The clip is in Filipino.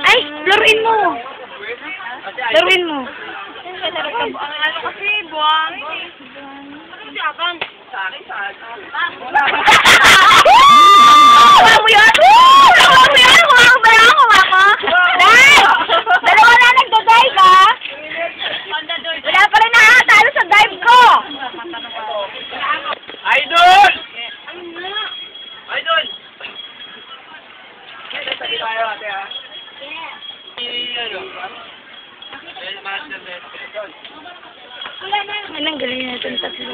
Ay, laruin mo. Laruin mo. Ano kasi, buwang. Abang. Hawa mo yan! Hawa mo yan! Hawa mo yan! Hawa mo! Dahil! Dalawa na nagda-dive, ha? Wala pa rin nakakatalo sa dive ko! Idol! Idol! Sabi tayo, ate, ha? Anong galing natin tatlo?